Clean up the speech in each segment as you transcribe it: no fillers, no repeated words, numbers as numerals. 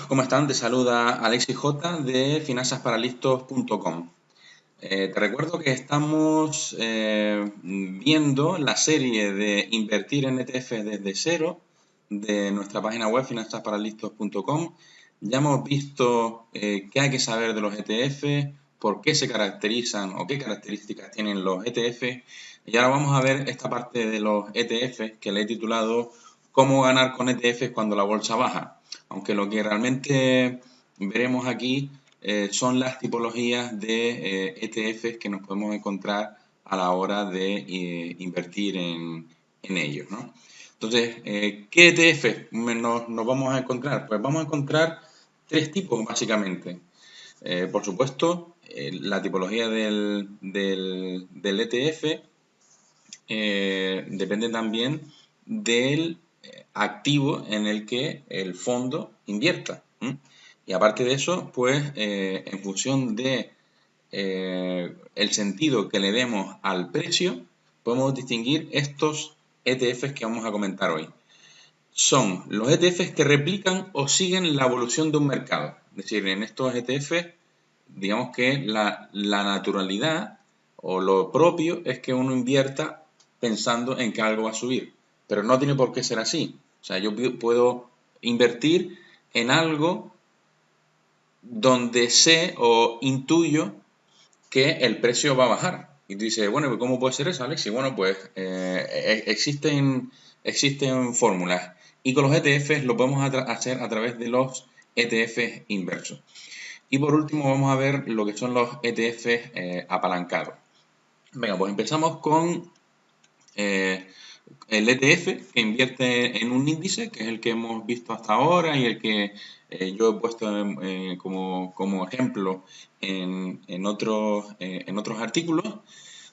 ¿Cómo están? Te saluda Alexis J de finanzasparalistos.com. Te recuerdo que estamos viendo la serie de invertir en ETF desde cero de nuestra página web finanzasparalistos.com. Ya hemos visto qué hay que saber de los ETF, por qué se caracterizan o qué características tienen los ETF. Y ahora vamos a ver esta parte de los ETF que le he titulado ¿Cómo ganar con ETFs cuando la bolsa baja? Aunque lo que realmente veremos aquí son las tipologías de ETFs que nos podemos encontrar a la hora de invertir en ellos, ¿no? Entonces, ¿qué ETFs nos vamos a encontrar? Pues vamos a encontrar tres tipos básicamente. Por supuesto, la tipología del ETF depende también del activo en el que el fondo invierta. Y aparte de eso, pues en función de el sentido que le demos al precio, podemos distinguir estos ETFs que vamos a comentar hoy. Son los ETFs que replican o siguen la evolución de un mercado. Es decir, en estos ETFs, digamos que la naturalidad o lo propio es que uno invierta pensando en que algo va a subir. Pero no tiene por qué ser así. O sea, yo puedo invertir en algo donde sé o intuyo que el precio va a bajar. Y tú dices, bueno, ¿cómo puede ser eso, Alex? Y bueno, pues existen fórmulas. Y con los ETFs lo podemos hacer a través de los ETFs inversos. Y por último vamos a ver lo que son los ETFs apalancados. Venga, pues empezamos con el ETF que invierte en un índice, que es el que hemos visto hasta ahora y el que yo he puesto como ejemplo en otros artículos.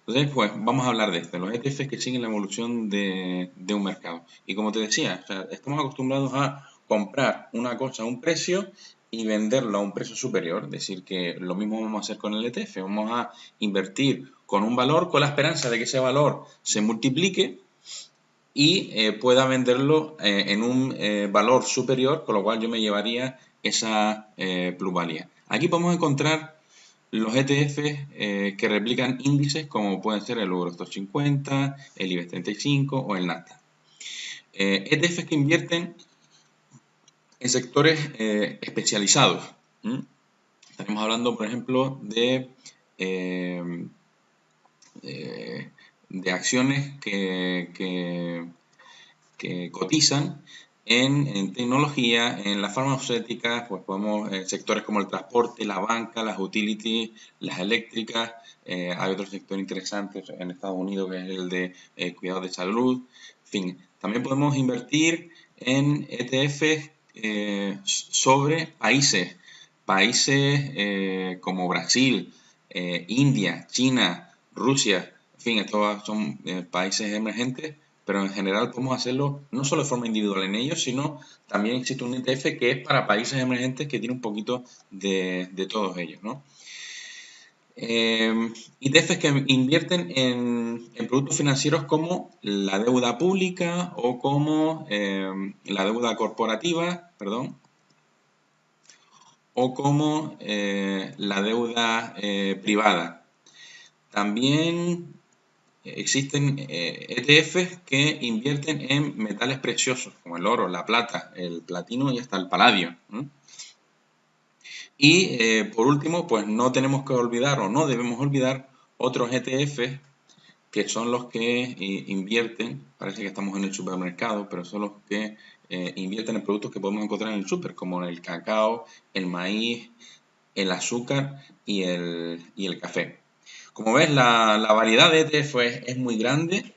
Entonces, pues vamos a hablar de esto, los ETFs que siguen la evolución de un mercado. Y como te decía, o sea, estamos acostumbrados a comprar una cosa a un precio y venderlo a un precio superior. Es decir, que lo mismo vamos a hacer con el ETF. Vamos a invertir con un valor con la esperanza de que ese valor se multiplique y pueda venderlo en un valor superior, con lo cual yo me llevaría esa plusvalía. Aquí podemos encontrar los ETFs que replican índices como pueden ser el Eurostoxx 50, el IBEX 35 o el Nasdaq. ETFs que invierten en sectores especializados. Estaremos hablando, por ejemplo, de acciones que cotizan en tecnología, en las farmacéuticas, pues podemos, sectores como el transporte, la banca, las utilities, las eléctricas, hay otro sector interesante en Estados Unidos que es el de cuidados de salud, en fin, también podemos invertir en ETFs sobre países como Brasil, India, China, Rusia, en fin, estos son países emergentes, pero en general podemos hacerlo no solo de forma individual en ellos, sino también existe un ETF que es para países emergentes que tiene un poquito de todos ellos, ¿no? ETFs que invierten en productos financieros como la deuda pública o como la deuda corporativa, perdón, o como la deuda privada. También existen ETFs que invierten en metales preciosos, como el oro, la plata, el platino y hasta el paladio. Y por último, pues no tenemos que olvidar o no debemos olvidar otros ETFs que son los que invierten, parece que estamos en el supermercado, pero son los que invierten en productos que podemos encontrar en el super, como el cacao, el maíz, el azúcar y el café. Como ves, la variedad de ETFs es muy grande.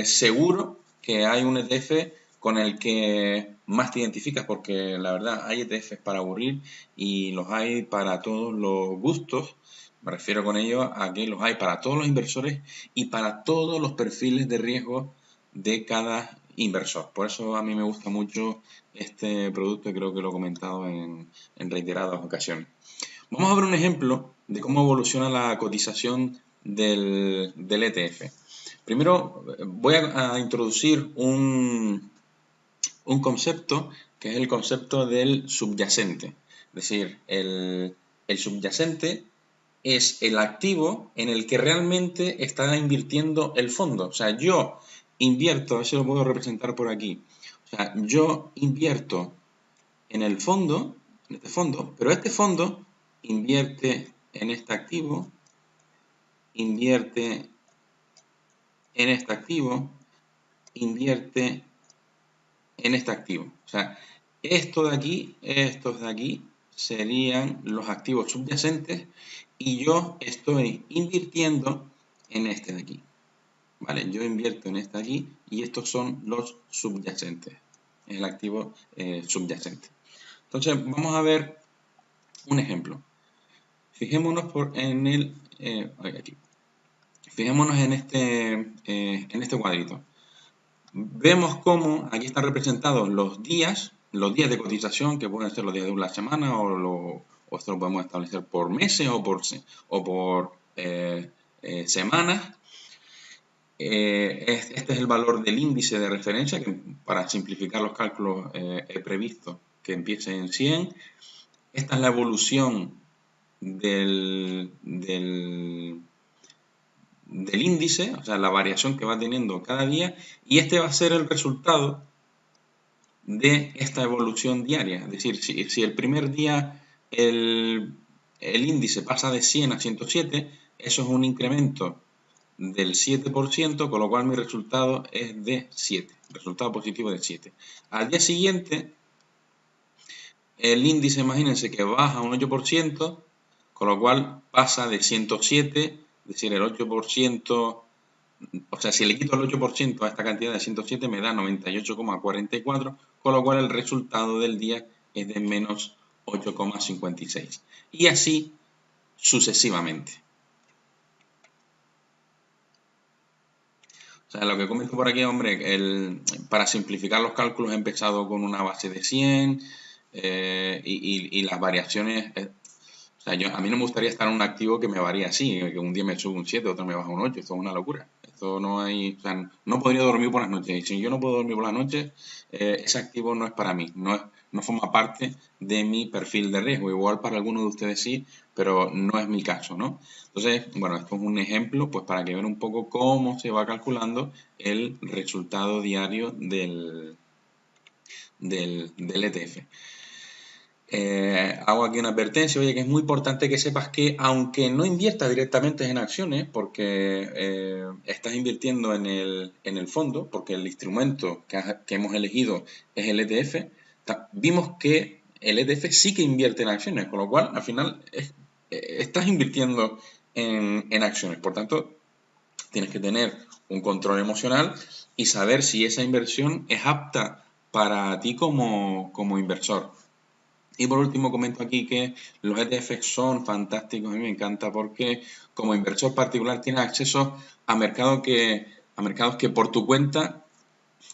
Seguro que hay un ETF con el que más te identificas, porque la verdad hay ETFs para aburrir y los hay para todos los gustos. Me refiero con ello a que los hay para todos los inversores y para todos los perfiles de riesgo de cada inversor. Por eso a mí me gusta mucho este producto y creo que lo he comentado en reiteradas ocasiones. Vamos a ver un ejemplo de cómo evoluciona la cotización del ETF. Primero voy a introducir un un concepto que es el concepto del subyacente. Es decir, el subyacente es el activo en el que realmente está invirtiendo el fondo. O sea, yo invierto, a ver si lo puedo representar por aquí. O sea, yo invierto en el fondo, en este fondo, pero este fondo invierte en este activo, invierte en este activo, invierte en este activo. O sea, estos de aquí serían los activos subyacentes y yo estoy invirtiendo en este de aquí. ¿Vale? Yo invierto en este de aquí y estos son los subyacentes, el activo subyacente. Entonces, vamos a ver un ejemplo. Fijémonos aquí. Fijémonos en este cuadrito. Vemos cómo aquí están representados los días de cotización, que pueden ser los días de una semana, o esto lo podemos establecer por meses o por semanas. Este es el valor del índice de referencia, que para simplificar los cálculos he previsto que empiece en 100. Esta es la evolución del índice, o sea, la variación que va teniendo cada día, y este va a ser el resultado de esta evolución diaria. Es decir, si el primer día el índice pasa de 100 a 107, eso es un incremento del 7%, con lo cual mi resultado es de 7, resultado positivo de 7. Al día siguiente, el índice, imagínense que baja un 8%, con lo cual pasa de 107, es decir, el 8%, o sea, si le quito el 8% a esta cantidad de 107 me da 98,44, con lo cual el resultado del día es de menos 8,56. Y así sucesivamente. O sea, lo que comento por aquí, hombre, para simplificar los cálculos he empezado con una base de 100 y las variaciones. O sea, a mí no me gustaría estar en un activo que me varía así, que un día me sube un 7, otro me baja un 8, esto es una locura. Esto no hay, o sea, no podría dormir por las noches. Y si yo no puedo dormir por las noches, ese activo no es para mí, no forma parte de mi perfil de riesgo. Igual para algunos de ustedes sí, pero no es mi caso, ¿no? Entonces, bueno, esto es un ejemplo, pues para que vean un poco cómo se va calculando el resultado diario del ETF. Hago aquí una advertencia, oye, que es muy importante que sepas que aunque no inviertas directamente en acciones, porque estás invirtiendo en el fondo, porque el instrumento que hemos elegido es el ETF, vimos que el ETF sí que invierte en acciones, con lo cual al final estás invirtiendo en acciones. Por tanto, tienes que tener un control emocional y saber si esa inversión es apta para ti como inversor. Y por último comento aquí que los ETF son fantásticos, a mí me encanta porque como inversor particular tienes acceso a mercados que por tu cuenta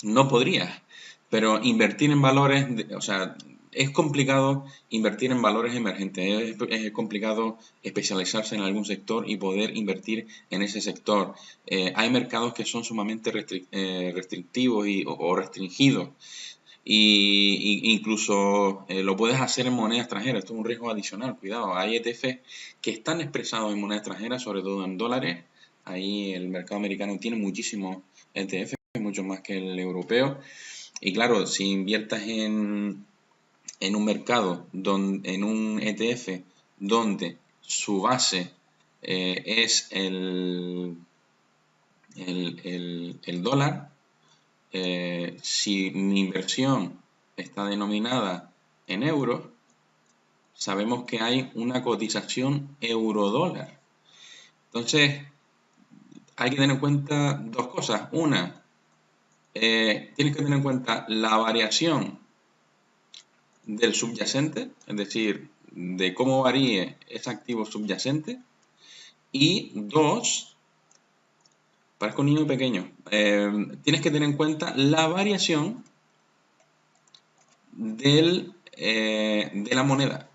no podrías. Pero invertir en valores, o sea, es complicado invertir en valores emergentes, es complicado especializarse en algún sector y poder invertir en ese sector. Hay mercados que son sumamente restrictivos o restringidos y incluso lo puedes hacer en moneda extranjera. Esto es un riesgo adicional, cuidado. Hay ETF que están expresados en moneda extranjera, sobre todo en dólares. Ahí el mercado americano tiene muchísimos ETF, mucho más que el europeo. Y claro, si inviertas en un mercado, en un ETF, donde su base es el dólar, si mi inversión está denominada en euros, sabemos que hay una cotización euro-dólar. Entonces, hay que tener en cuenta dos cosas. Una, tienes que tener en cuenta la variación del subyacente, es decir, de cómo varíe ese activo subyacente. Y dos, parezco un niño pequeño, tienes que tener en cuenta la variación de la moneda.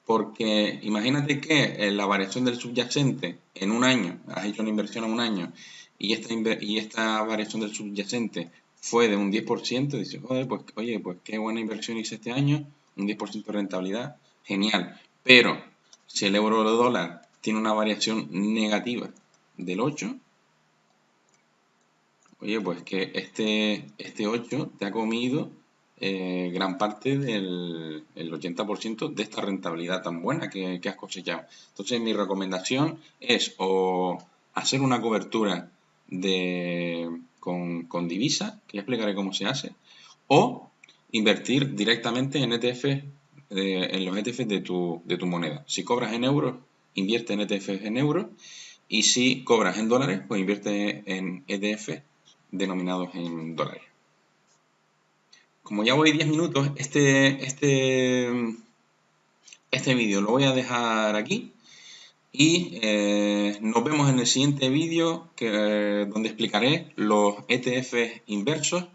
Porque imagínate que la variación del subyacente en un año, has hecho una inversión en un año y esta variación del subyacente fue de un 10%, dices, joder, pues oye, pues qué buena inversión hice este año, un 10% de rentabilidad, genial. Pero si el euro o el dólar tiene una variación negativa del 8, oye, pues que este 8 te ha comido gran parte del el 80% de esta rentabilidad tan buena que has cosechado. Entonces, mi recomendación es o hacer una cobertura con divisa, que ya explicaré cómo se hace, o invertir directamente en ETF, en los ETFs de tu moneda. Si cobras en euros, invierte en ETFs en euros, y si cobras en dólares, pues invierte en ETF denominados en dólares. Como ya voy 10 minutos, este vídeo lo voy a dejar aquí y nos vemos en el siguiente vídeo donde explicaré los ETFs inversos,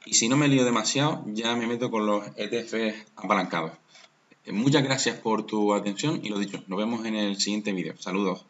y si no me lío demasiado ya me meto con los ETFs apalancados. Muchas gracias por tu atención y lo dicho, nos vemos en el siguiente vídeo. Saludos.